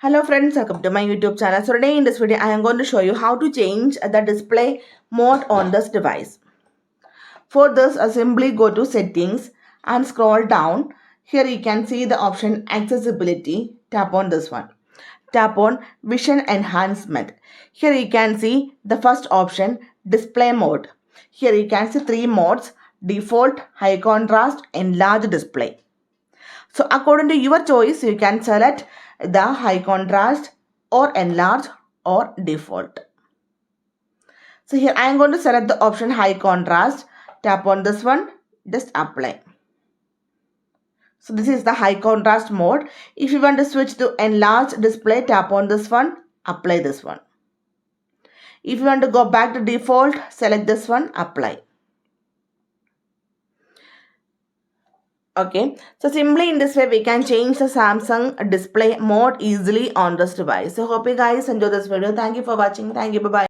Hello friends, welcome to my YouTube channel. So today in this video, I am going to show you how to change the display mode on this device. For this, simply go to settings and scroll down. Here you can see the option accessibility. Tap on this one. Tap on vision enhancement. Here you can see the first option, display mode. Here you can see three modes: default, high contrast, enlarged display. So according to your choice, you can select the high contrast or enlarge or default. So here I am going to select the option high contrast. Tap on this one, just apply. So this is the high contrast mode. If you want to switch to enlarged display, tap on this one, apply this one. If you want to go back to default, select this one, apply. Okay, so simply in this way we can change the Samsung display mode easily on this device. So hope you guys enjoy this video. Thank you for watching. Thank you. Bye bye.